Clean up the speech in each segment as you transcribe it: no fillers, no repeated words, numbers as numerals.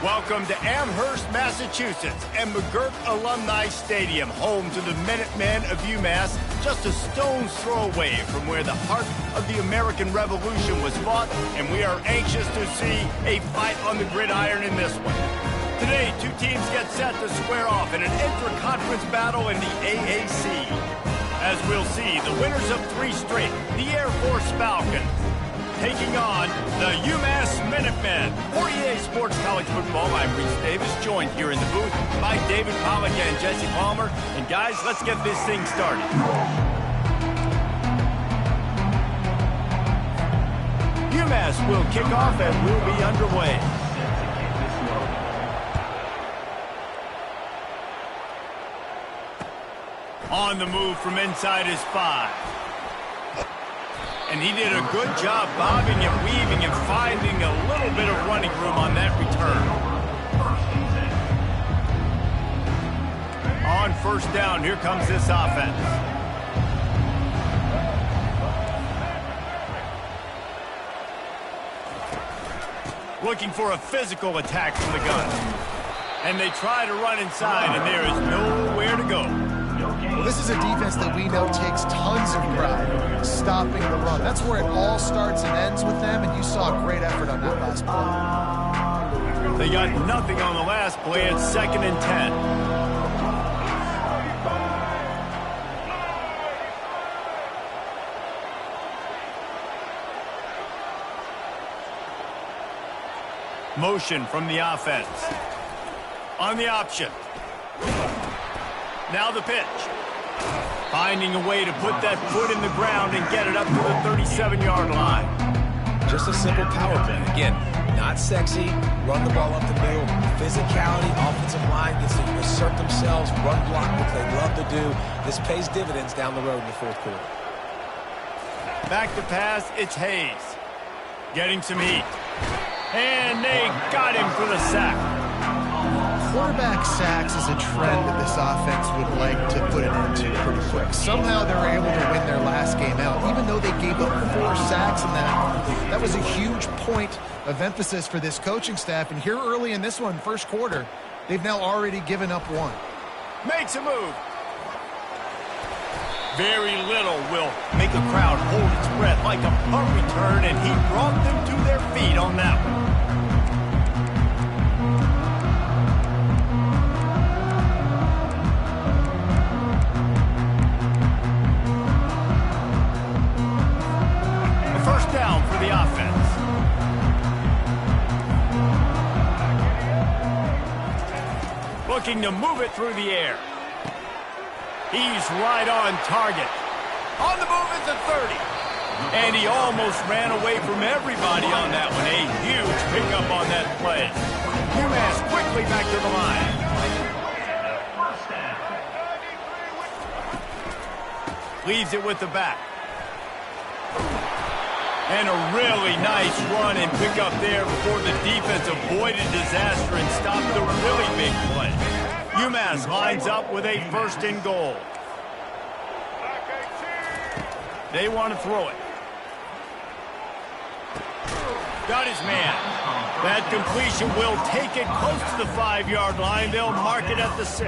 Welcome to Amherst, Massachusetts, and McGirt Alumni Stadium, home to the Minutemen of UMass, just a stone's throw away from where the heart of the American Revolution was fought, and we are anxious to see a fight on the gridiron in this one. Today, two teams get set to square off in an intra-conference battle in the AAC. As we'll see, the winners of 3 straight, the Air Force Falcons, taking on the UMass Minutemen. For EA Sports College Football, I'm Reese Davis, joined here in the booth by David Pollack and Jesse Palmer. And guys, let's get this thing started. UMass will kick off and we'll be underway. On the move from inside his 5. And he did a good job bobbing and weaving and finding a little bit of running room on that return. On first down, here comes this offense. Looking for a physical attack from the gun. And they try to run inside, and there is nowhere to go. Well, this is a defense that we know takes tons of pride stopping the run. That's where it all starts and ends with them, and you saw a great effort on that last play. They got nothing on the last play. It's 2nd and 10. Motion from the offense. On the option. Now the pitch. Finding a way to put that foot in the ground and get it up to the 37-yard line. Just a simple power play. Again, not sexy. Run the ball up the middle. Physicality, offensive line gets to assert themselves, run block, which they love to do. This pays dividends down the road in the 4th quarter. Back to pass, it's Hayes. Getting some heat. And they got him for the sack. Quarterback sacks is a trend that this offense would like to put an end to pretty quick. Somehow they were able to win their last game out, even though they gave up 4 sacks in that. That was a huge point of emphasis for this coaching staff. And here early in this one, first quarter, they've now already given up 1. Makes a move. Very little will make a crowd hold its breath like a punt return, and he brought them to their feet on that one. Down for the offense. Looking to move it through the air. He's right on target. On the move at the 30. And he almost ran away from everybody on that one. A huge pickup on that play. UMass quickly back to the line. Leaves it with the back. And a really nice run and pick up there before the defense avoided disaster and stopped the really big play. UMass lines up with a 1st and goal. They want to throw it. Got his man. That completion will take it close to the 5-yard line. They'll mark it at the 6.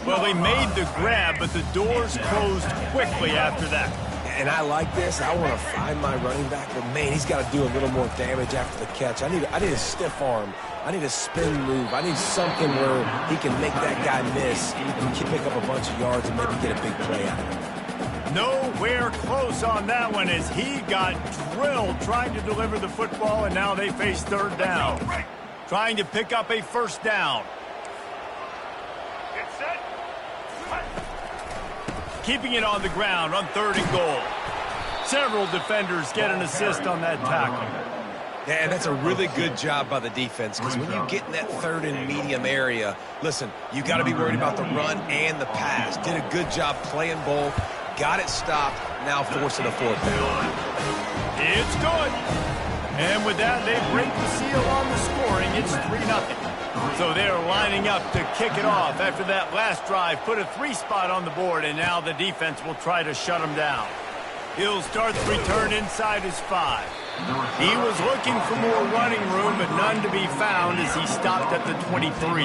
Well, they made the grab, but the doors closed quickly after that. And I like this. I want to find my running back, but man, he's got to do a little more damage after the catch. I need a stiff arm. I need a spin move. I need something where he can make that guy miss and can pick up a bunch of yards and maybe get a big play out of it. Nowhere close on that one as he got drilled trying to deliver the football, and now they face 3rd down. Trying to pick up a 1st down. Keeping it on the ground on 3rd and goal. Several defenders get an assist on that tackle. Yeah, and that's a really good job by the defense, because when you get in that 3rd and medium area, listen, you got to be worried about the run and the pass. Did a good job playing both. Got it stopped. Now forcing a 4th down. It's good. And with that, they break the seal on the scoring. It's 3-0. So they're lining up to kick it off after that last drive. Put a 3 spot on the board, and now the defense will try to shut them down. He'll start the return inside his 5. He was looking for more running room, but none to be found as he stopped at the 23.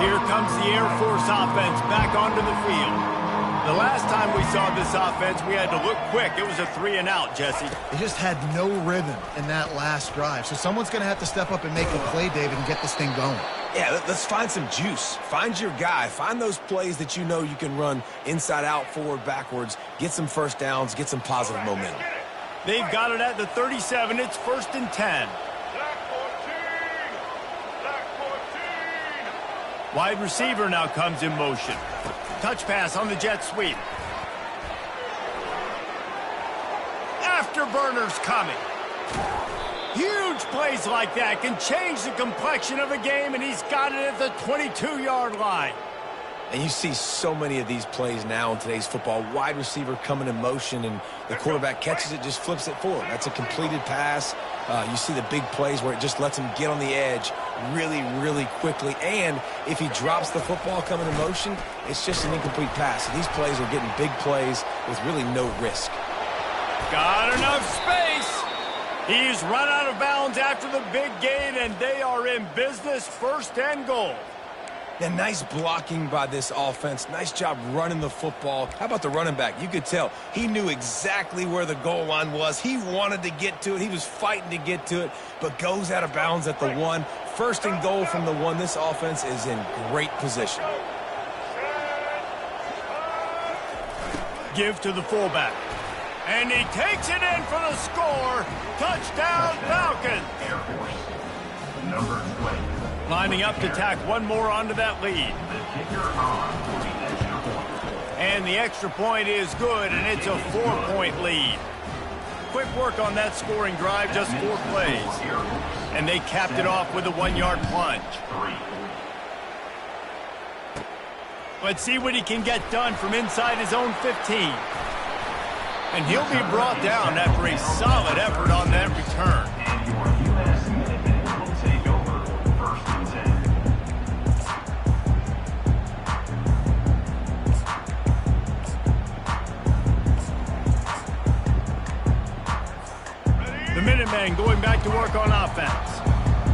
Here comes the Air Force offense back onto the field. The last time we saw this offense, we had to look quick. It was a 3-and-out, Jesse. They just had no rhythm in that last drive. So someone's going to have to step up and make a play, David, and get this thing going. Yeah, let's find some juice. Find your guy. Find those plays that you know you can run inside out, forward, backwards. Get some first downs. Get some positive momentum. They've got it at the 37. It's 1st and 10. Wide receiver now comes in motion. Touch pass on the jet sweep. Afterburners coming. Huge plays like that can change the complexion of a game, and he's got it at the 22-yard line. And you see so many of these plays now in today's football. Wide receiver coming in motion, and the quarterback catches it, just flips it forward. That's a completed pass. You see the big plays where it just lets him get on the edge really, really quickly. And if he drops the football coming in motion, it's just an incomplete pass. So these plays are getting big plays with really no risk. Got enough space. He's run out of bounds after the big gain, and they are in business, 1st and goal. Yeah, nice blocking by this offense. Nice job running the football. How about the running back? You could tell he knew exactly where the goal line was. He wanted to get to it. He was fighting to get to it, but goes out of bounds at the 1. 1st and goal from the 1. This offense is in great position. Give to the fullback. And he takes it in for the score. Touchdown, Falcons. Number 20. Lining up to tack one more onto that lead. And the extra point is good, and it's a 4-point lead. Quick work on that scoring drive, just 4 plays. And they capped it off with a 1-yard plunge. Let's see what he can get done from inside his own 15. And he'll be brought down after a solid effort on that return. Minutemen going back to work on offense.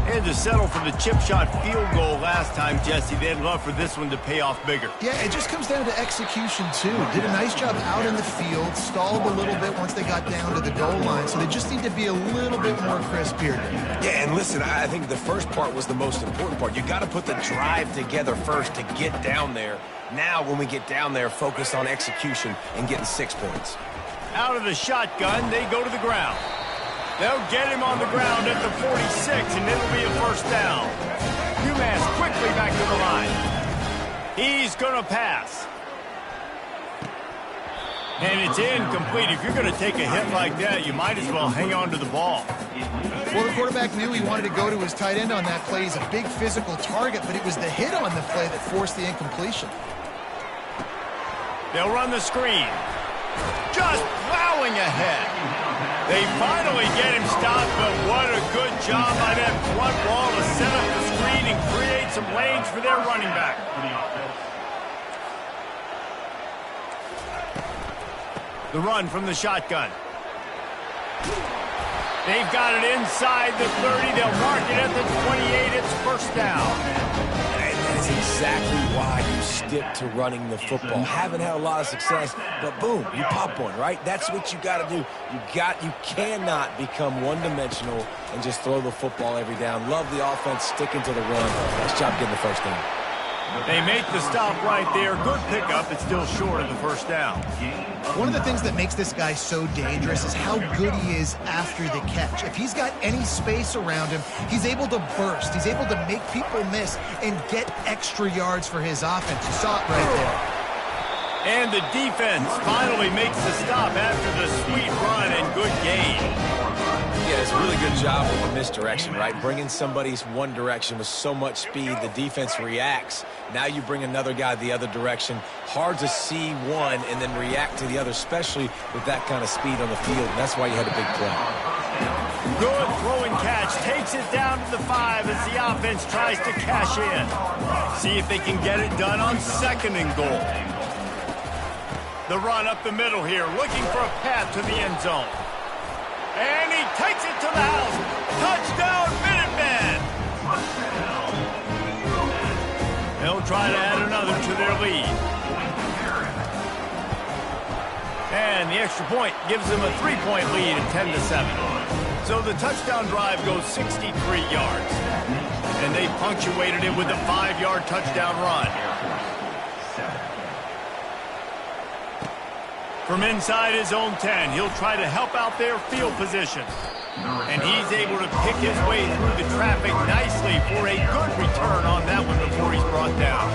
They had to settle for the chip shot field goal last time, Jesse. They'd love for this one to pay off bigger. Yeah, it just comes down to execution, too. Did a nice job out in the field, stalled a little bit once they got down to the goal line, so they just need to be a little bit more crisp here. Yeah, and listen, I think the first part was the most important part. You got to put the drive together first to get down there. Now, when we get down there, focus on execution and getting 6 points. Out of the shotgun, they go to the ground. They'll get him on the ground at the 46, and it'll be a 1st down. UMass quickly back to the line. He's going to pass. And it's incomplete. If you're going to take a hit like that, you might as well hang on to the ball. Well, the quarterback knew he wanted to go to his tight end on that play. He's a big physical target, but it was the hit on the play that forced the incompletion. They'll run the screen. Just plowing ahead. They finally get him stopped, but what a good job by that front wall to set up the screen and create some lanes for their running back. The run from the shotgun. They've got it inside the 30. They'll mark it at the 28. It's 1st down. That's exactly why you stick to running the football. Haven't had a lot of success, but boom, you pop one, right? That's what you got to do. You cannot become one-dimensional and just throw the football every down. Love the offense, sticking to the run. Nice job getting the 1st down. They make the stop right there. Good pickup. It's still short of the 1st down. One of the things that makes this guy so dangerous is how good he is after the catch. If he's got any space around him, he's able to burst. He's able to make people miss and get extra yards for his offense. You saw it right there. And the defense finally makes the stop after the sweet run and good gain. Yeah, it's a really good job with the misdirection, right? Bringing somebody's one direction with so much speed, the defense reacts. Now you bring another guy the other direction. Hard to see one and then react to the other, especially with that kind of speed on the field. And that's why you had a big play. Good throwing catch. Takes it down to the 5 as the offense tries to cash in. See if they can get it done on 2nd and goal. The run up the middle here, looking for a path to the end zone. And he takes it to the house. Touchdown, Minutemen! They'll try to add another to their lead. And the extra point gives them a 3-point lead at 10-7. So the touchdown drive goes 63 yards. And they punctuated it with a 5-yard touchdown run. From inside his own 10, he'll try to help out their field position. And he's able to pick his way through the traffic nicely for a good return on that one before he's brought down.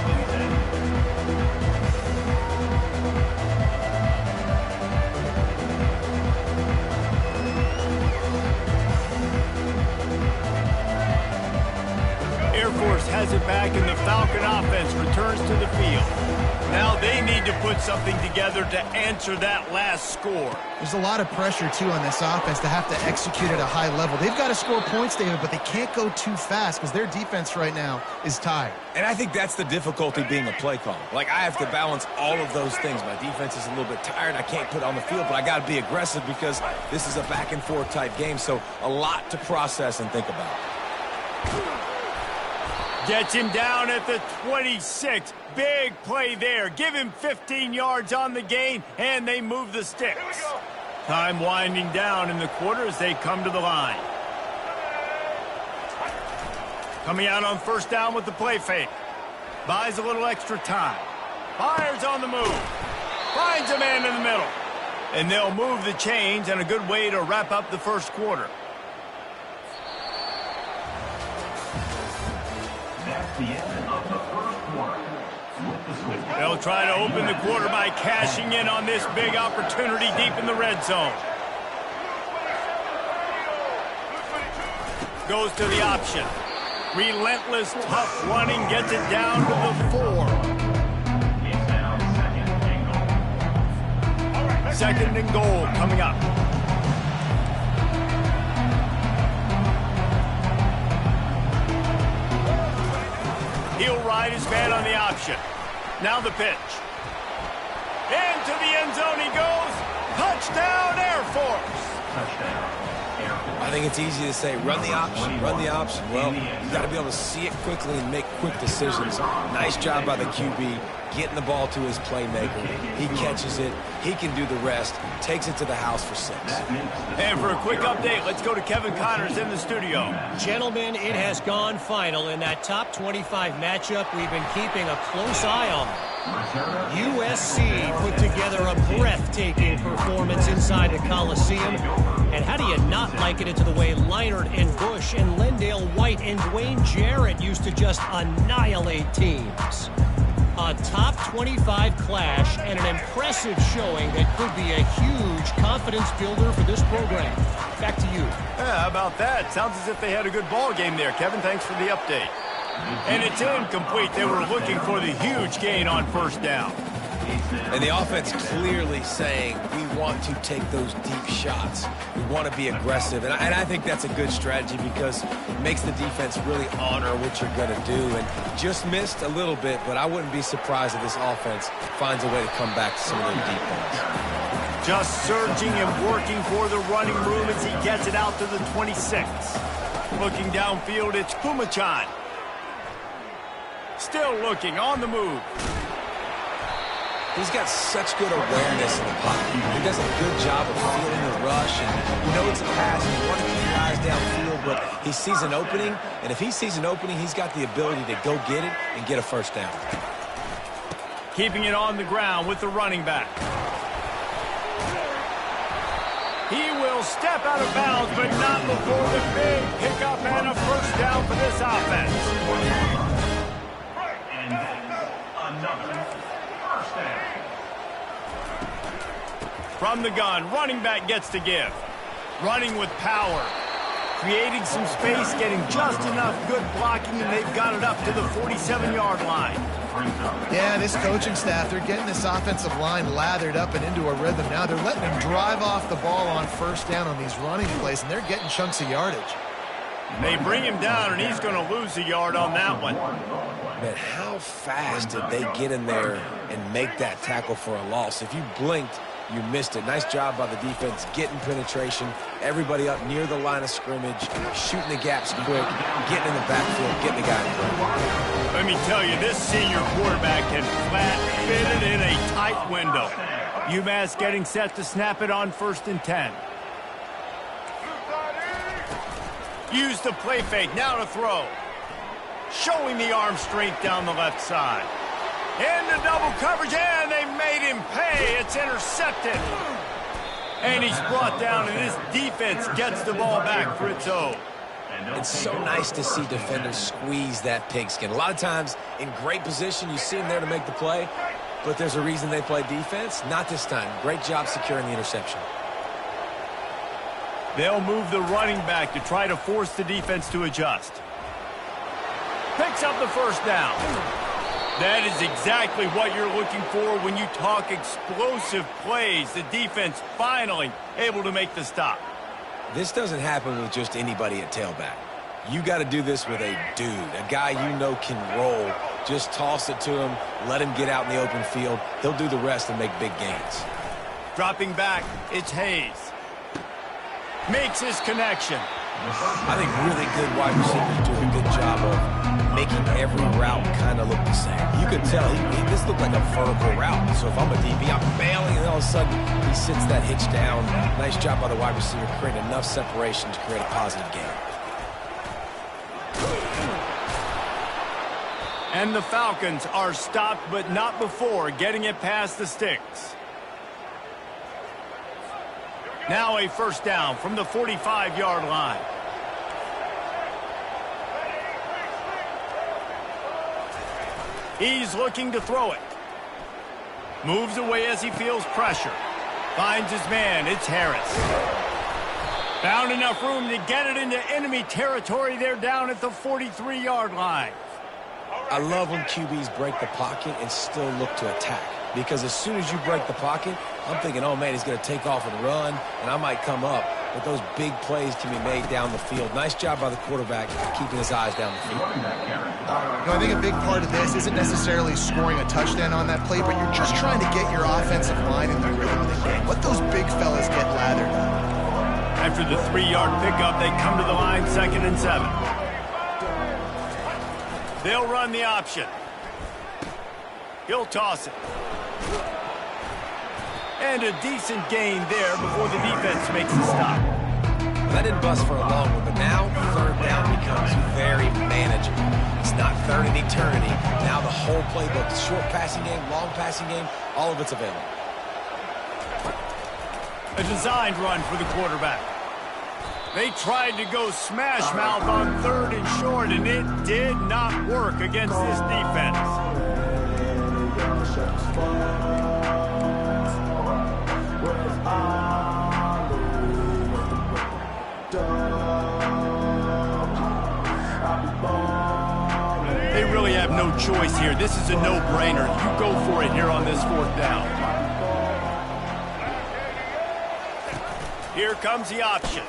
Air Force has it back, and the Falcon offense returns to the field. Now they need to put something together to answer that last score. There's a lot of pressure, too, on this offense to have to execute at a high level. They've got to score points, David, but they can't go too fast because their defense right now is tired. And I think that's the difficulty being a play caller. Like, I have to balance all of those things. My defense is a little bit tired. I can't put it on the field, but I got to be aggressive because this is a back-and-forth type game, so a lot to process and think about. Gets him down at the 26. Big play there. Give him 15 yards on the gain, and they move the sticks. Time winding down in the quarter as they come to the line. Coming out on 1st down with the play fake. Buys a little extra time. Fires on the move. Finds a man in the middle. And they'll move the chains, and a good way to wrap up the 1st quarter. That's the end of the 1st quarter. They'll try to open the quarter by cashing in on this big opportunity deep in the red zone. Goes to the option. Relentless, tough running gets it down to the 4. It's now 2nd and goal coming up. He'll ride his man on the option. Now the pitch. Into the end zone he goes. Touchdown, Air Force. Touchdown, Air Force. I think it's easy to say, run the option, run the option. Well, you got to be able to see it quickly and make quick decisions. Nice job by the QB, getting the ball to his playmaker. He catches it. He can do the rest. Takes it to the house for 6. And for a quick update, let's go to Kevin Connors in the studio. Gentlemen, it has gone final in that top 25 matchup we've been keeping a close eye on. USC put together a breathtaking performance inside the Coliseum. And how do you not liken it to the way Leinart and Bush and Lendale White and Dwayne Jarrett used to just annihilate teams? A top 25 clash and an impressive showing that could be a huge confidence builder for this program. Back to you. Yeah, how about that? Sounds as if they had a good ball game there. Kevin, thanks for the update. And it's incomplete. They were looking for the huge gain on 1st down. And the offense clearly saying, we want to take those deep shots. We want to be aggressive. And I think that's a good strategy because it makes the defense really honor what you're going to do. And just missed a little bit, but I wouldn't be surprised if this offense finds a way to come back to some of those deep ones. Just surging and working for the running room as he gets it out to the 26. Looking downfield, it's Kumachan. Still looking, on the move. He's got such good awareness in the pocket. He does a good job of feeling the rush, and he knows it's a pass, and he wants to keep your eyes downfield, but he sees an opening, and if he sees an opening, he's got the ability to go get it and get a 1st down. Keeping it on the ground with the running back. He will step out of bounds, but not before the big pickup and a 1st down for this offense. And another 1st down. From the gun, running back gets to give. Running with power. Creating some space, getting just enough good blocking, and they've got it up to the 47-yard line. Yeah, this coaching staff, they're getting this offensive line lathered up and into a rhythm now. They're letting them drive off the ball on first down on these running plays, and they're getting chunks of yardage. They bring him down, and he's going to lose a yard on that one. Man, how fast did they get in there and make that tackle for a loss? If you blinked, you missed it. Nice job by the defense getting penetration. Everybody up near the line of scrimmage, shooting the gaps quick, getting in the backfield, getting the guy in front. Let me tell you, this senior quarterback can flat fit it in a tight window. UMass getting set to snap it on 1st and 10. Use the play fake, now to throw. Showing the arm strength down the left side. Into double coverage, and they made him pay. It's intercepted. And he's brought down, and this defense gets the ball back for its own. It's so nice to see defenders squeeze that pigskin. A lot of times, in great position, you see them there to make the play, but there's a reason they play defense. Not this time. Great job securing the interception. They'll move the running back to try to force the defense to adjust. Picks up the first down. That is exactly what you're looking for when you talk explosive plays. The defense finally able to make the stop. This doesn't happen with just anybody at tailback. You got to do this with a dude, a guy you know can roll. Just toss it to him, let him get out in the open field. He'll do the rest and make big gains. Dropping back, it's Hayes. Makes his connection. I think really good wide receivers do a good job of making every route kind of look the same. You could tell this looked like a vertical route. So if I'm a DB, I'm bailing, and all of a sudden he sits that hitch down. Nice job by the wide receiver, creating enough separation to create a positive gain. And the Falcons are stopped, but not before getting it past the sticks. Now a first down from the 45-yard line. He's looking to throw it. Moves away as he feels pressure. Finds his man. It's Harris. Found enough room to get it into enemy territory. They're down at the 43-yard line. I love when QBs break the pocket and still look to attack. Because as soon as you break the pocket, I'm thinking, oh, man, he's going to take off and run, and I might come up. But those big plays can be made down the field. Nice job by the quarterback keeping his eyes down the field. I think a big part of this isn't necessarily scoring a touchdown on that play, but you're just trying to get your offensive line in the rhythm of the game. Let those big fellas get lathered up. After the 3-yard pickup, they come to the line, 2nd and 7. They'll run the option. He'll toss it. And a decent gain there before the defense makes the stop. That didn't bust for a long one, but now 3rd down becomes very manageable. It's not 3rd and eternity. Now the whole playbook, short passing game, long passing game, all of it's available. A designed run for the quarterback. They tried to go smash mouth on 3rd and short, and it did not work against this defense. They really have no choice here. This is a no-brainer. You go for it here on this 4th down. Here comes the option.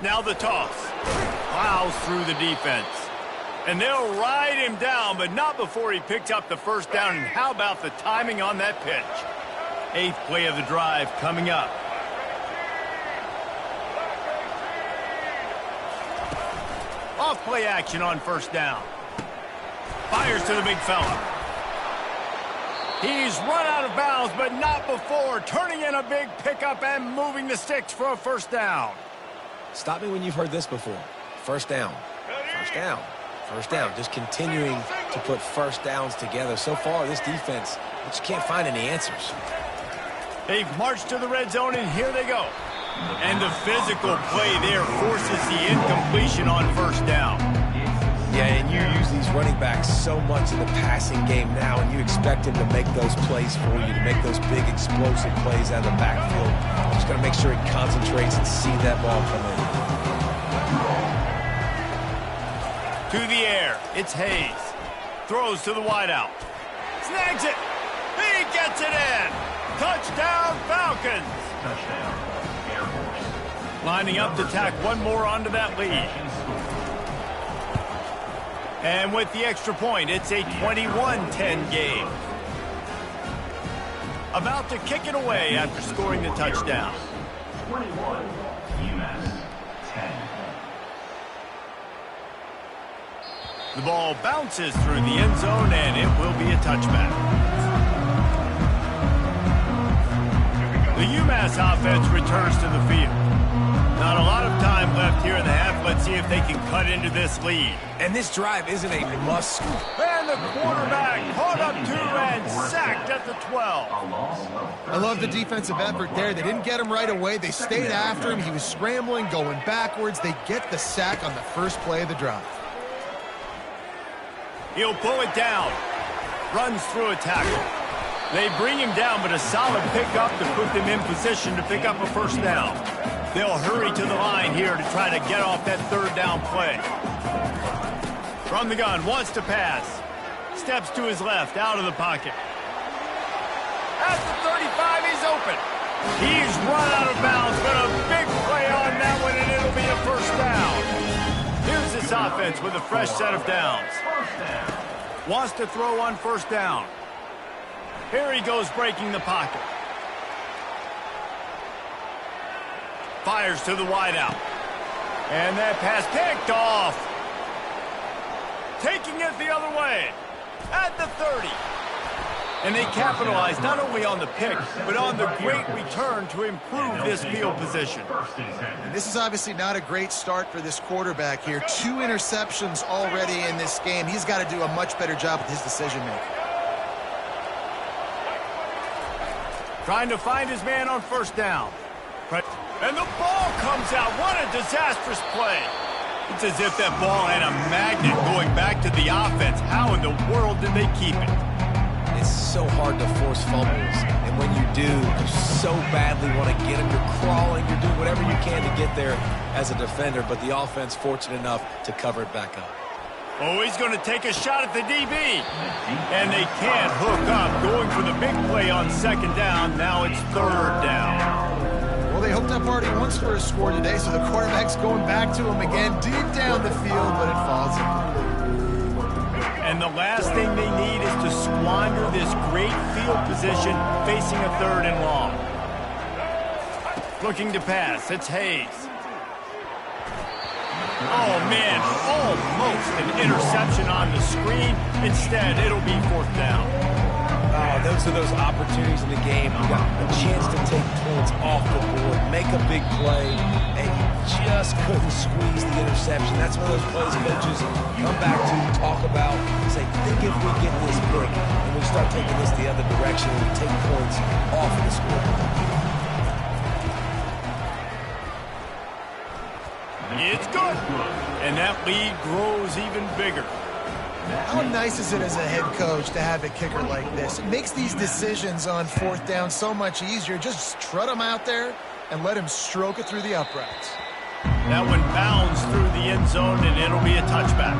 Now the toss. Plows through the defense. And they'll ride him down, but not before he picked up the first down. And how about the timing on that pitch? 8th play of the drive coming up. Off play action on 1st down. Fires to the big fella. He's run out of bounds, but not before. Turning in a big pickup and moving the sticks for a 1st down. Stop me when you've heard this before. 1st down. 1st down. 1st down. Just continuing to put 1st downs together. So far, this defense just can't find any answers. They've marched to the red zone, and here they go. And the physical play there forces the incompletion on 1st down. Yeah, and you use these running backs so much in the passing game now, and you expect him to make those plays for you, to make those big explosive plays out of the backfield. Just got to make sure he concentrates and see that ball come in. To the air, it's Hayes. throws to the wideout. Snags it. He gets it in. Touchdown, Falcons. Touchdown, Air Force. Lining up to tack one more onto that lead. And with the extra point, it's a 21-10 game. About to kick it away after scoring the touchdown. 21, UMass 10. The ball bounces through the end zone, and it will be a touchback. The UMass offense returns to the field. Not a lot of time left here in the half. Let's see if they can cut into this lead. And this drive isn't a must. And the quarterback caught up to and sacked at the 12. I love the defensive effort there. They didn't get him right away. They stayed after him. He was scrambling, going backwards. They get the sack on the first play of the drive. He'll pull it down. Runs through a tackle. They bring him down, but a solid pickup to put them in position to pick up a first down. They'll hurry to the line here to try to get off that third down play. From the gun, wants to pass. Steps to his left, out of the pocket. At the 35, he's open. He's run out of bounds, but a big play on that one, and it'll be a first down. Here's this offense with a fresh set of downs. Wants to throw on first down. Here he goes breaking the pocket. Fires to the wideout. And that pass picked off. Taking it the other way. At the 30. And they capitalize not only on the pick, but on the great return to improve this field position. And this is obviously not a great start for this quarterback here. 2 interceptions already in this game. He's got to do a much better job with his decision-making. Trying to find his man on first down. And the ball comes out. What a disastrous play. It's as if that ball had a magnet going back to the offense. How in the world did they keep it? It's so hard to force fumbles. And when you do, you so badly want to get them. You're crawling. You're doing whatever you can to get there as a defender. But the offense fortunate enough to cover it back up. Oh, he's going to take a shot at the DB. And they can't hook up. Going for the big play on second down. Now it's third down. Well, they hooked up already once for a score today, so the quarterback's going back to him again deep down the field, but it falls incomplete. And the last thing they need is to squander this great field position facing a third and long. Looking to pass. It's Hayes. Oh, man, almost an interception on the screen. Instead, it'll be fourth down. Oh, those are those opportunities in the game. You got a chance to take points off the board, make a big play, and you just couldn't squeeze the interception. That's one of those plays coaches come back to, talk about, say, think if we get this big and we start taking this the other direction and we take points off of the scoreboard. It's good. And that lead grows even bigger. How nice is it as a head coach to have a kicker like this? It makes these decisions on fourth down so much easier. Just trot him out there and let him stroke it through the uprights. That one bounds through the end zone, and it'll be a touchback.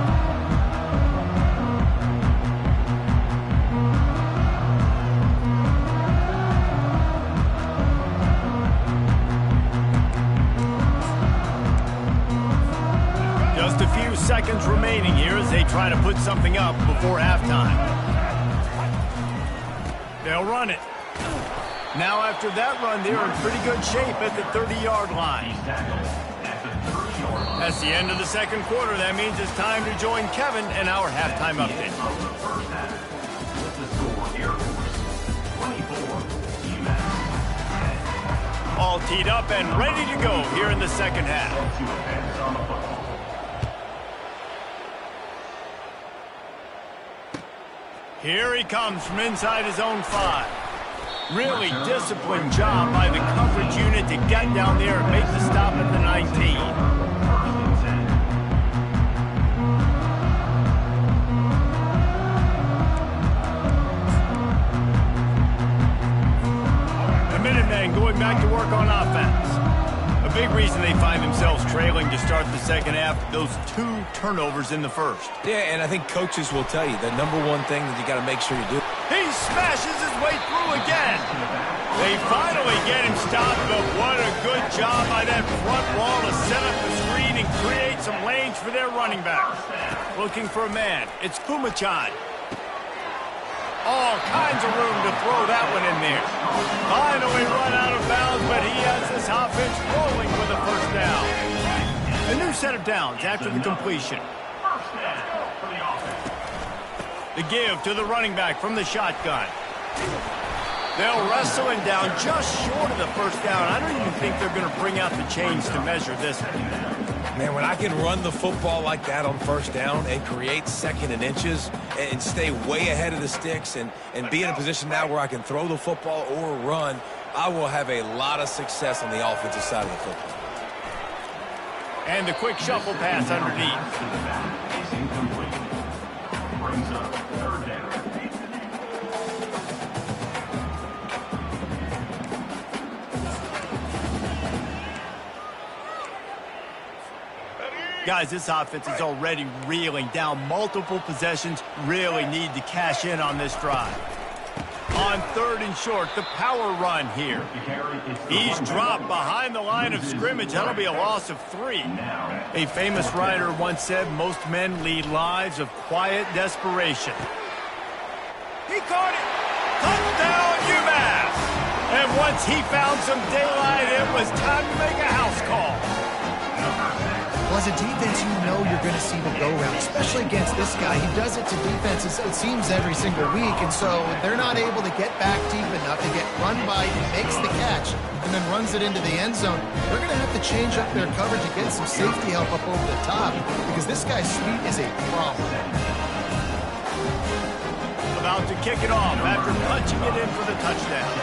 Just a few seconds remaining here as they try to put something up before halftime. They'll run it. Now after that run, they're in pretty good shape at the 30-yard line. That's the end of the second quarter. That means it's time to join Kevin and our halftime update. All teed up and ready to go here in the second half. Here he comes from inside his own 5. Really disciplined job by the coverage unit to get down there and make the stop at the 19. The Minutemen going back to work on offense. A big reason they find themselves trailing to start the second half, those 2 turnovers in the first. Yeah, and I think coaches will tell you the number one thing that you got to make sure you do. He smashes his way through again. They finally get him stopped, but what a good job by that front wall to set up the screen and create some lanes for their running back. Looking for a man. It's Kumachan. All kinds of room to throw that one in there. Finally run out of bounds, but he has this offense rolling with a first down. A new set of downs after the completion. The give to the running back from the shotgun. They'll wrestle him down just short of the first down. I don't even think they're going to bring out the chains to measure this one. Man, when I can run the football like that on first down and create second and inches and stay way ahead of the sticks and be in a position now where I can throw the football or run, I will have a lot of success on the offensive side of the football. And the quick shuffle pass underneath. Is incomplete. Brings up third down. Guys, this offense is already reeling down. Multiple possessions, really need to cash in on this drive. On third and short, the power run here. He's dropped behind the line of scrimmage. That'll be a loss of 3. A famous writer once said, most men lead lives of quiet desperation. He caught it. Touchdown, UMass. And once he found some daylight, it was time to make a house call. Well, as a defense, you know you're going to see the go-round, especially against this guy. He does it to defenses, it seems, every single week, and so they're not able to get back deep enough to get run by. He makes the catch and then runs it into the end zone. They're going to have to change up their coverage and get some safety help up over the top because this guy's speed is a problem. About to kick it off after punching it in for the touchdown.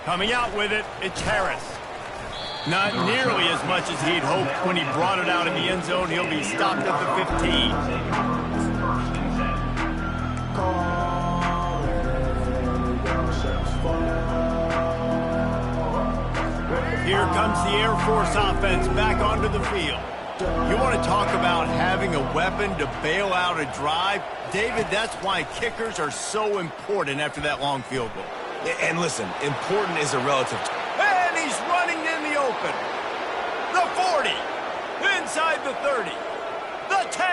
Coming out with it, it's Harris. Not nearly as much as he'd hoped when he brought it out in the end zone. He'll be stopped at the 15. Here comes the Air Force offense back onto the field. You want to talk about having a weapon to bail out a drive? David, that's why kickers are so important after that long field goal. And listen, important is a relative. And he's running in the open. The 40. Inside the 30. The 10.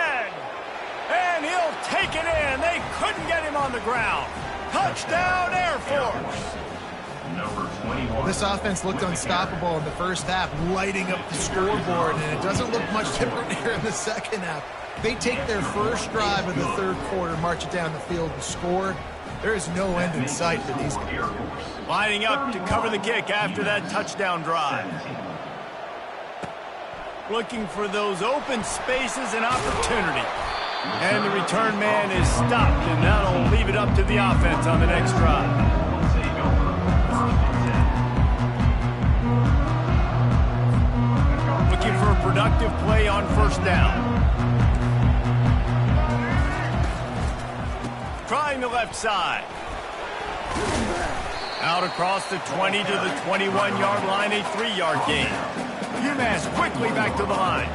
And he'll take it in. They couldn't get him on the ground. Touchdown, Air Force. Number 21. This offense looked unstoppable in the first half, lighting up the scoreboard, and it doesn't look much different here in the second half. They take their first drive of the third quarter, march it down the field, and score. There is no end in sight for these guys. Lining up to cover the kick after that touchdown drive. Looking for those open spaces and opportunity. And the return man is stopped, and that'll leave it up to the offense on the next drive. Looking for a productive play on first down. Trying the left side. Out across the 20 to the 21-yard line, a 3-yard gain. UMass quickly back to the line.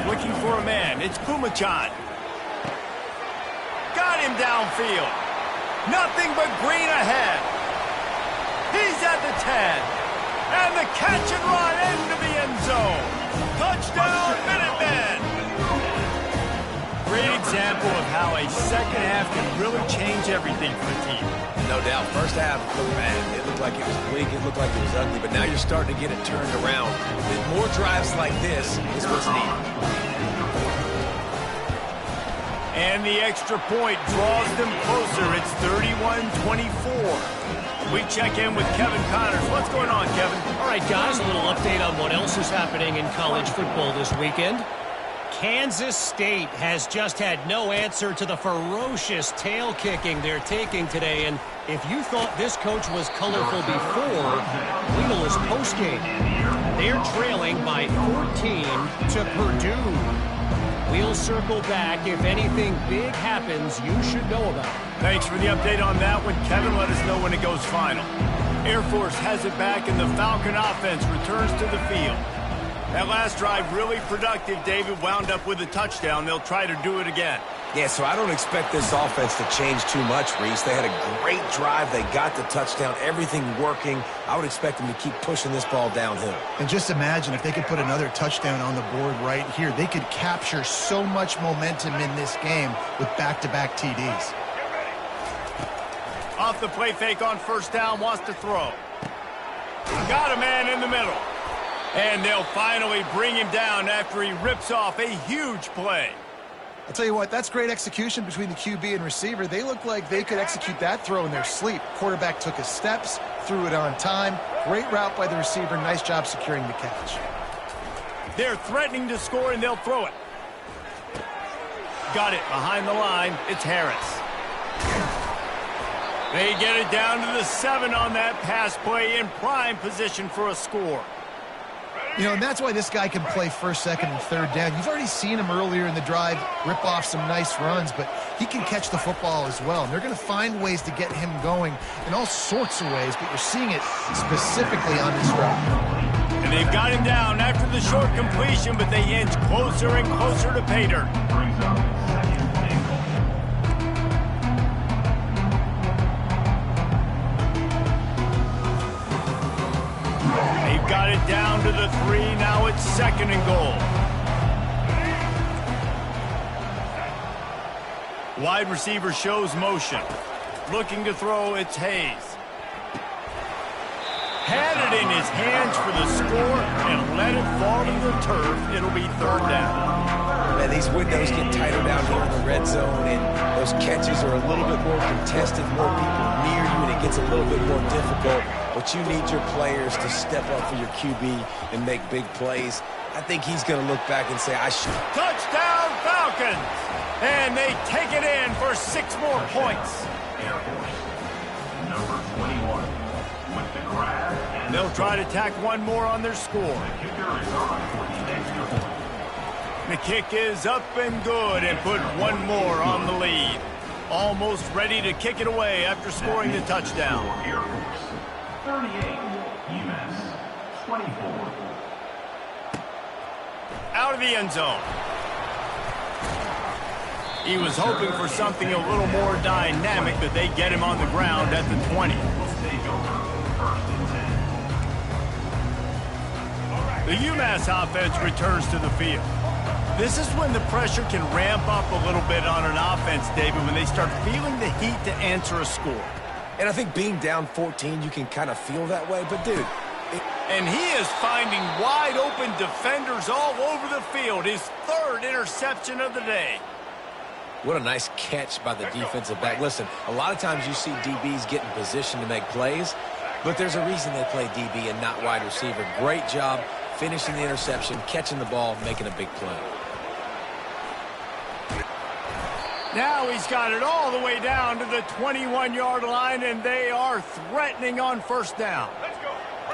Looking for a man. It's Kumachan. Got him downfield. Nothing but green ahead. He's at the 10. And the catch and run into the end zone. Touchdown, Minutemen. Great example of how a second half can really change everything for the team. No doubt. First half looked bad. It looked like it was bleak. It looked like it was ugly. But now you're starting to get it turned around. More drives like this is what's needed. And the extra point draws them closer. It's 31-24. We check in with Kevin Connors. What's going on, Kevin? All right, guys, a little update on what else is happening in college football this weekend. Kansas State has just had no answer to the ferocious tail kicking they're taking today. And if you thought this coach was colorful before, wait till his postgame. They're trailing by 14 to Purdue. We'll circle back if anything big happens you should know about. Thanks for the update on that one, Kevin. Let us know when it goes final. Air Force has it back, and the Falcon offense returns to the field. That last drive really productive. David wound up with a touchdown. They'll try to do it again. Yeah, so I don't expect this offense to change too much, Reese. They had a great drive. They got the touchdown, everything working. I would expect them to keep pushing this ball downhill. And just imagine if they could put another touchdown on the board right here. They could capture so much momentum in this game with back-to-back TDs. Off the play fake on first down, wants to throw. Got a man in the middle. And they'll finally bring him down after he rips off a huge play. I'll tell you what, that's great execution between the QB and receiver. They look like they could execute that throw in their sleep. Quarterback took his steps, threw it on time. Great route by the receiver. Nice job securing the catch. They're threatening to score, and they'll throw it. Got it behind the line. It's Harris. They get it down to the 7 on that pass play, in prime position for a score. You know, and that's why this guy can play first, second, and third down. You've already seen him earlier in the drive rip off some nice runs, but he can catch the football as well. And they're going to find ways to get him going in all sorts of ways, but you're seeing it specifically on this route. And they've got him down after the short completion, but they inch closer and closer to pay dirt. Brings up second and goal. They've got it down to the 3. Now it's second and goal. Wide receiver shows motion. Looking to throw, it's Hayes. Had it in his hands for the score and let it fall to the turf. It'll be third down. Man, these windows get tighter down here in the red zone, and those catches are a little bit more contested, more people near you, and it gets a little bit more difficult. But you need your players to step up for your QB and make big plays. I think he's going to look back and say, I should. Touchdown, Falcons! And they take it in for 6 more points. Air Force. Number 21 with the grab. And They'll try to tack one more on their score. the kicker is on for the extra point. The kick is up and good and put one more on the lead. Almost ready to kick it away after scoring the touchdown. For Air Force. 38. UMass. 24. Out of the end zone. He was hoping for something a little more dynamic, but they get him on the ground at the 20. Take over. First and 10. The UMass offense returns to the field. This is when the pressure can ramp up a little bit on an offense, David, when they start feeling the heat to answer a score. And I think being down 14, you can kind of feel that way. But, dude, And he is finding wide-open defenders all over the field. His 3rd interception of the day. what a nice catch by the defensive back. Listen, a lot of times you see DBs get in position to make plays, but there's a reason they play DB and not wide receiver. Great job finishing the interception, catching the ball, making a big play. Now he's got it all the way down to the 21-yard line, and they are threatening on first down.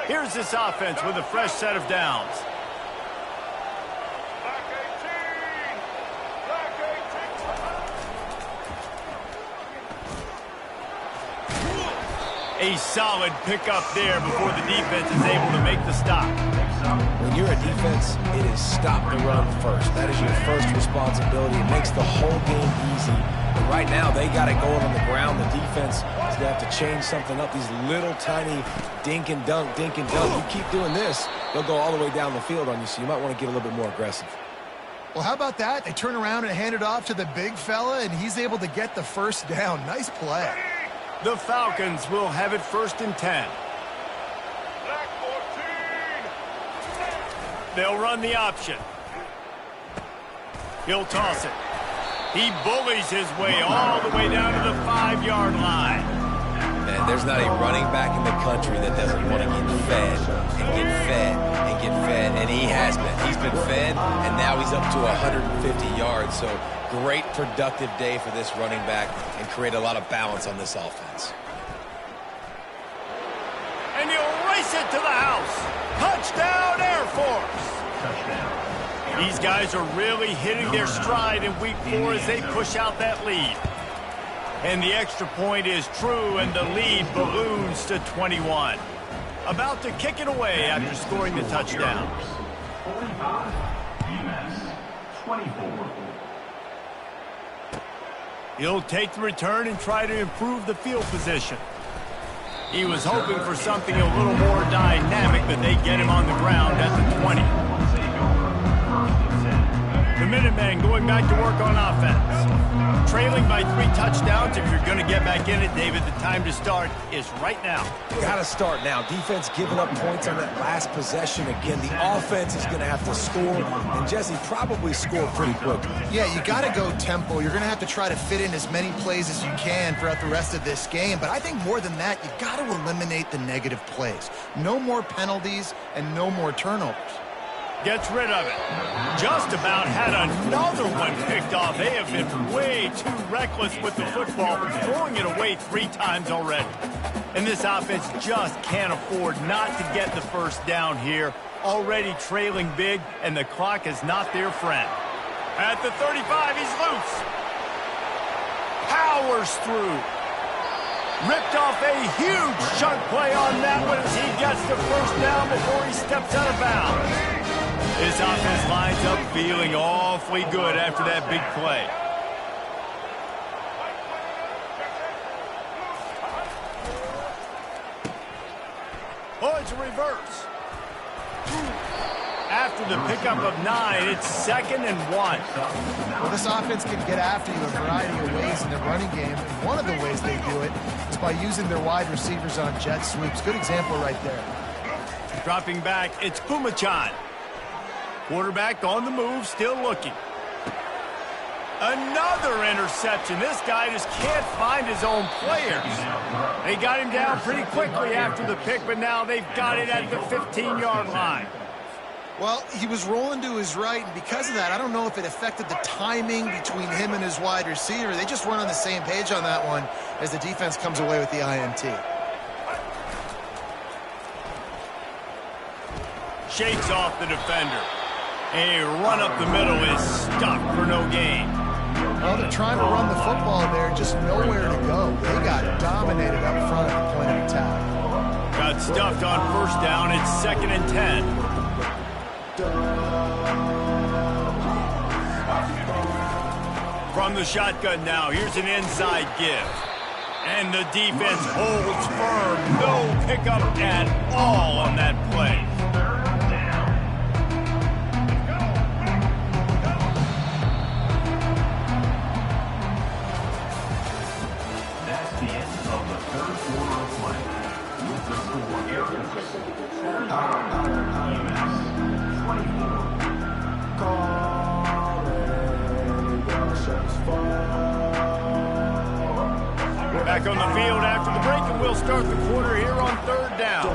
Here's this offense with a fresh set of downs. A solid pickup there before the defense is able to make the stop. When you're a defense, it is stop the run first. That is your first responsibility. It makes the whole game easy. But right now, they got it going on the ground. The defense is going to have to change something up. These little tiny dink and dunk, dink and dunk. You keep doing this, they'll go all the way down the field on you, so you might want to get a little bit more aggressive. Well, how about that? They turn around and hand it off to the big fella, and he's able to get the first down. Nice play. The Falcons will have it first and 10. They'll run the option. He'll toss it. He bullies his way all the way down to the 5-yard line. Man, there's not a running back in the country that doesn't want to get fed and get fed and get fed, and he has been. He's been fed, and now he's up to 150 yards, so great productive day for this running back and create a lot of balance on this offense. And he'll race it to the house. Touchdown, Air Force. Touchdown. These guys are really hitting their stride in week 4 as they push out that lead. And the extra point is true, and the lead balloons to 21. About to kick it away after scoring the touchdown. 45, UMass 24. He'll take the return and try to improve the field position. He was hoping for something a little more dynamic, but they get him on the ground at the 20. The Minutemen going back to work on offense. Trailing by 3 touchdowns. If you're going to get back in it, David, the time to start is right now. Got to start now. Defense giving up points on that last possession. Again, the offense is going to have to score, and Jesse probably score pretty quickly. Yeah, you got to go tempo. You're going to have to try to fit in as many plays as you can throughout the rest of this game. But I think more than that, you've got to eliminate the negative plays. No more penalties and no more turnovers. Gets rid of it. Just about had another one picked off. They have been way too reckless with the football, throwing it away 3 times already. And this offense just can't afford not to get the first down here. Already trailing big, and the clock is not their friend. At the 35, he's loose. Powers through. Ripped off a huge chunk play on that one as he gets the first down before he steps out of bounds. This offense lines up feeling awfully good after that big play. Oh, it's a reverse. After the pickup of 9, it's 2nd and 1. Well, this offense can get after you a variety of ways in the running game. And one of the ways they do it is by using their wide receivers on jet sweeps. Good example right there. Dropping back, it's Pumachan. Quarterback on the move, still looking. Another interception. This guy just can't find his own players. They got him down pretty quickly after the pick, but now they've got it at the 15-yard line. Well, he was rolling to his right, and because of that, I don't know if it affected the timing between him and his wide receiver. They just weren't on the same page on that one as the defense comes away with the INT. Shakes off the defender. A run up the middle is stuck for no gain. Well, they're trying to run the football there, just nowhere to go. They got dominated up front at the point of attack. Got stuffed on first down. It's 2nd and 10. From the shotgun now, here's an inside give. And the defense holds firm. No pickup at all on that play. Back on the field after the break, and we'll start the quarter here on 3rd down.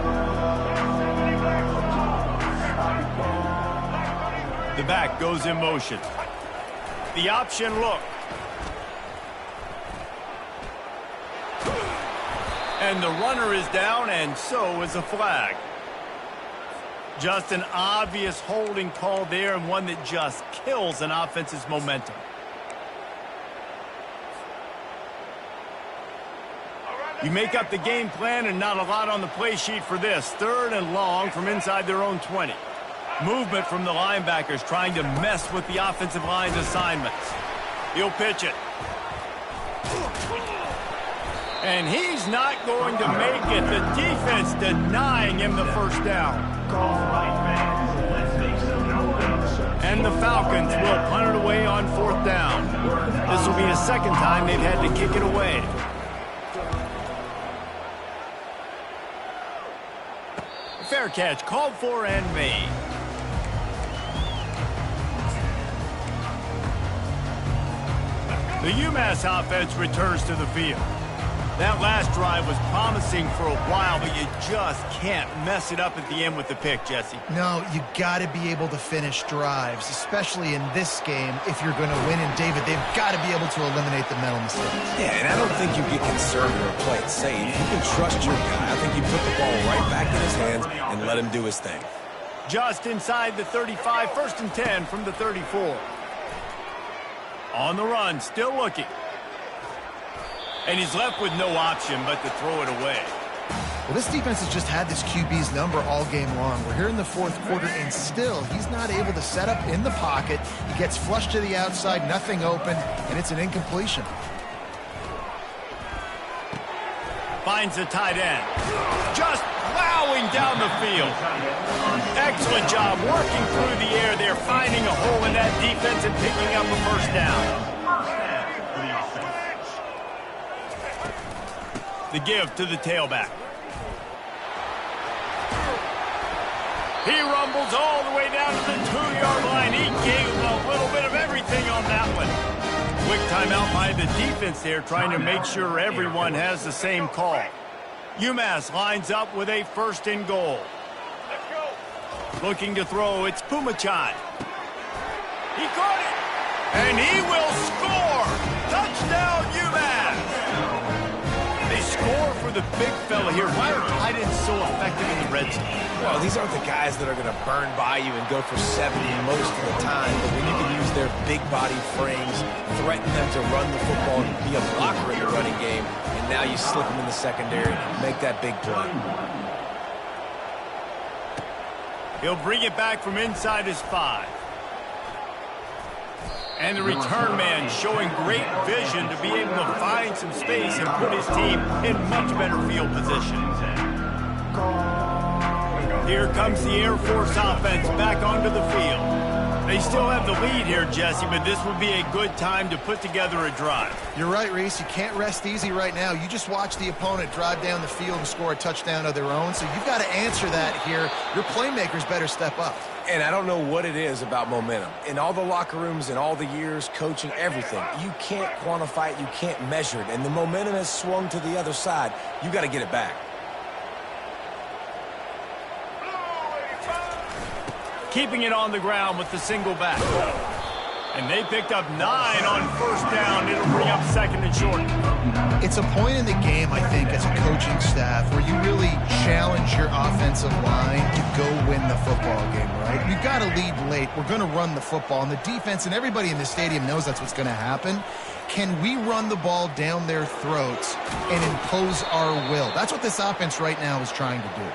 The back goes in motion. The option look. And the runner is down, and so is a flag. Just an obvious holding call there, and one that just kills an offense's momentum. You make up the game plan and not a lot on the play sheet for this. 3rd and long from inside their own 20. Movement from the linebackers trying to mess with the offensive line's assignments. He'll pitch it. And he's not going to make it. The defense denying him the first down. And the Falcons will punt it away on 4th down. This will be the 2nd time they've had to kick it away. Fair catch, called for and made. The UMass offense returns to the field. That last drive was promising for a while, but you just can't mess it up at the end with the pick, Jesse. No, you got to be able to finish drives, especially in this game. If you're going to win, and David, they've got to be able to eliminate the mental mistakes. Yeah, and I don't think you get conservative or play it safe. You can trust your guy. I think you put the ball right back in his hands and let him do his thing. Just inside the 35, 1st and 10 from the 34. On the run, still looking. And he's left with no option but to throw it away. Well, this defense has just had this QB's number all game long. We're here in the 4th quarter, and still he's not able to set up in the pocket. He gets flushed to the outside, nothing open, and it's an incompletion. Finds the tight end. Just plowing down the field. Excellent job working through the air there, finding a hole in that defense and picking up a first down. The give to the tailback. He rumbles all the way down to the 2-yard line. He gave a little bit of everything on that one. Quick timeout by the defense there, trying to make sure everyone has the same call. UMass lines up with a 1st and goal. Looking to throw, it's Pumachan. He caught it, and he will score. Touchdown, UMass. They score for the big fella here. Why are tight ends so effective in the red zone? Well, these aren't the guys that are going to burn by you and go for 70 most of the time, but when you can use their big body frames, threaten them to run the football and be a blocker in the running game, and now you slip them in the secondary, make that big play. He'll bring it back from inside his 5. And the return man showing great vision to be able to find some space and put his team in much better field position. Here comes the Air Force offense back onto the field. They still have the lead here, Jesse, but this would be a good time to put together a drive. You're right, Reese. You can't rest easy right now. You just watch the opponent drive down the field and score a touchdown of their own, so you've got to answer that here. Your playmakers better step up. And I don't know what it is about momentum. In all the locker rooms, in all the years, coaching, everything, you can't quantify it, you can't measure it. And the momentum has swung to the other side. You got to get it back. Keeping it on the ground with the single back. And they picked up 9 on 1st down. It'll bring up 2nd and short. It's a point in the game, I think, as a coaching staff where you really challenge your offensive line to go win the football game, right? We've got to lead late. We're going to run the football. And the defense and everybody in the stadium knows that's what's going to happen. Can we run the ball down their throats and impose our will? That's what this offense right now is trying to do.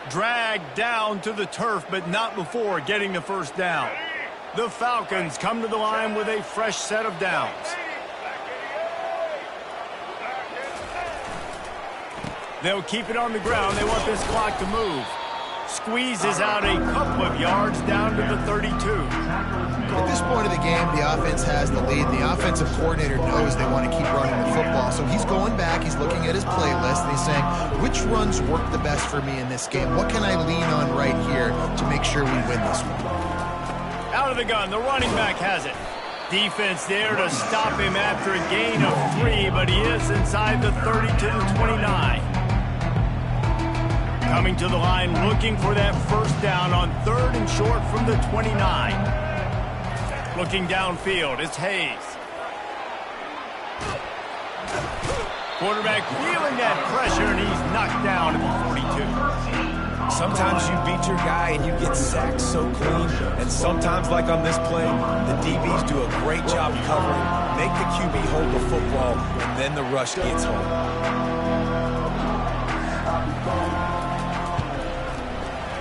Dragged down to the turf, but not before getting the 1st down. The Falcons come to the line with a fresh set of downs. They'll keep it on the ground. They want this clock to move. Squeezes out a couple of yards down to the 32. At this point of the game, the offense has the lead. The offensive coordinator knows they want to keep running the football. So he's going back, he's looking at his playlist, and he's saying, which runs work the best for me in this game? What can I lean on right here to make sure we win this one? Out of the gun, the running back has it. Defense there to stop him after a gain of 3, but he is inside the 30 to the 29. Coming to the line, looking for that 1st down on 3rd and short from the 29. Looking downfield, it's Hayes. Quarterback feeling that pressure, and he's knocked down at the 42. Sometimes you beat your guy and you get sacked so clean, and sometimes, like on this play, the DBs do a great job covering, make the QB hold the football, and then the rush gets home.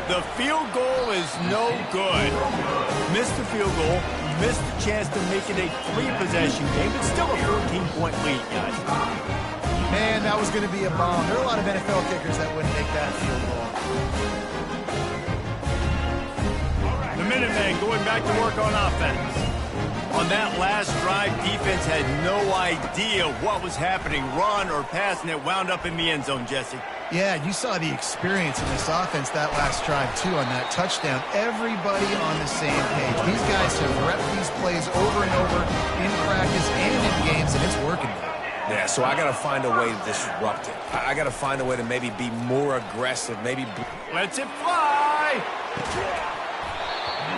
The field goal is no good. Missed the field goal, missed the chance to make it a 3-possession game, but still a 14-point lead, guys. Man, that was going to be a bomb. There are a lot of NFL kickers that wouldn't make that field goal. The Minutemen going back to work on offense. On that last drive, defense had no idea what was happening, run or pass, and it wound up in the end zone, Jesse. Yeah, you saw the experience in this offense that last drive, too, on that touchdown. Everybody on the same page. These guys have repped these plays over and over in practice and in games, and it's working. Yeah, so I got to find a way to disrupt it. I got to find a way to maybe be more aggressive, maybe... Lets it fly!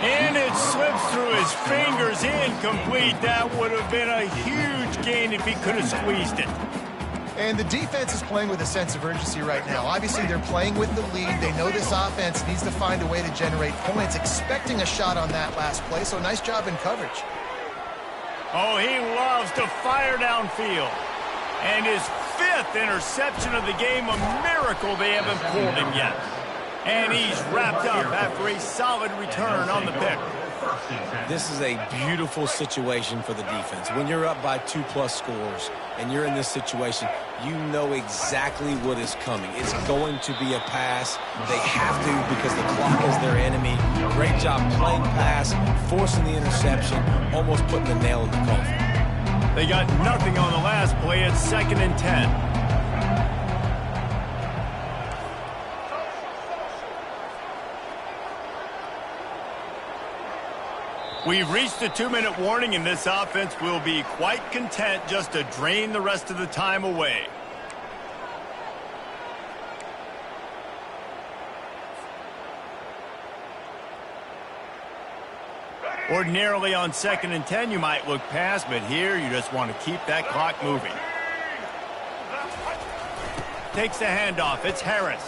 And it slips through his fingers, incomplete. That would have been a huge gain if he could have squeezed it. And the defense is playing with a sense of urgency right now. Obviously, they're playing with the lead. They know this offense needs to find a way to generate points, expecting a shot on that last play, so nice job in coverage. Oh, he loves to fire downfield. And his 5th interception of the game, a miracle they haven't pulled him yet. And he's wrapped up after a solid return on the pick. This is a beautiful situation for the defense. When you're up by 2+ scores and you're in this situation, you know exactly what is coming. It's going to be a pass. They have to because the clock is their enemy. Great job playing pass, forcing the interception, almost putting the nail in the coffin. They got nothing on the last play. It's 2nd and 10. We've reached the 2-minute warning, and this offense will be quite content just to drain the rest of the time away. Ordinarily on 2nd and 10, you might look past, but here you just want to keep that clock moving. Takes the handoff. It's Harris.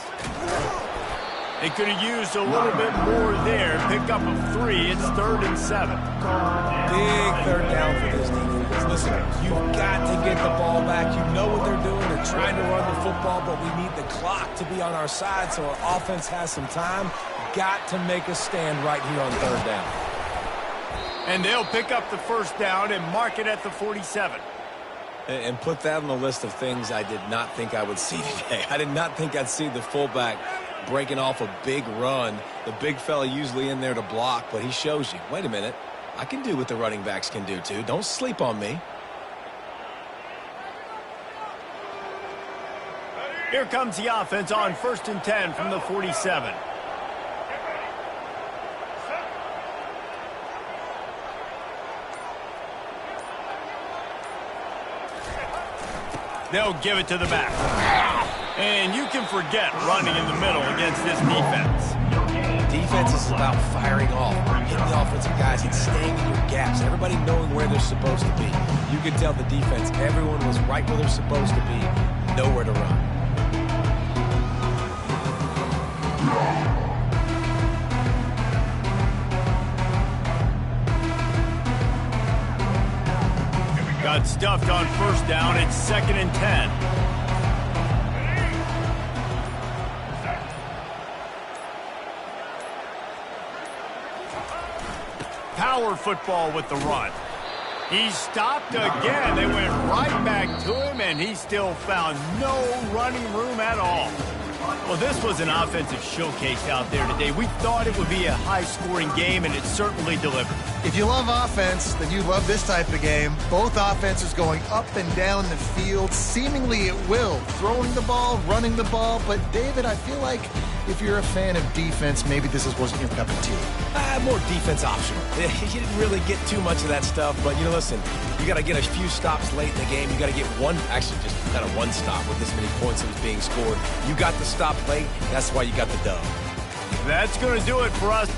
They could have used a little bit more there. Pick up a 3. It's 3rd and 7. Big 3rd down for this defense. Listen, you've got to get the ball back. You know what they're doing. They're trying to run the football, but we need the clock to be on our side so our offense has some time. Got to make a stand right here on 3rd down. And they'll pick up the 1st down and mark it at the 47. And put that on the list of things I did not think I would see today. I did not think I'd see the fullback breaking off a big run. The big fella usually in there to block, but he shows you, wait a minute, I can do what the running backs can do too. Don't sleep on me. Here comes the offense on 1st and 10 from the 47. They'll give it to the back. And you can forget running in the middle against this defense. Defense is about firing off, hitting the offensive guys and staying in your gaps. Everybody knowing where they're supposed to be. You can tell the defense, everyone was right where they're supposed to be, nowhere to run. Got stuffed on 1st down. It's 2nd and 10. Power football with the run. He stopped again. They went right back to him, and he still found no running room at all. Well, this was an offensive showcase out there today. We thought it would be a high-scoring game, and it certainly delivered. If you love offense, then you love this type of game. Both offenses going up and down the field, seemingly at will. Throwing the ball, running the ball. But, David, I feel like if you're a fan of defense, maybe this wasn't your cup of tea. More defense optional. You didn't really get too much of that stuff, but, you know, listen, you got to get a few stops late in the game. You got to get one, actually just kind of one stop with this many points that was being scored. You got the stop late. That's why you got the dub. That's going to do it for us.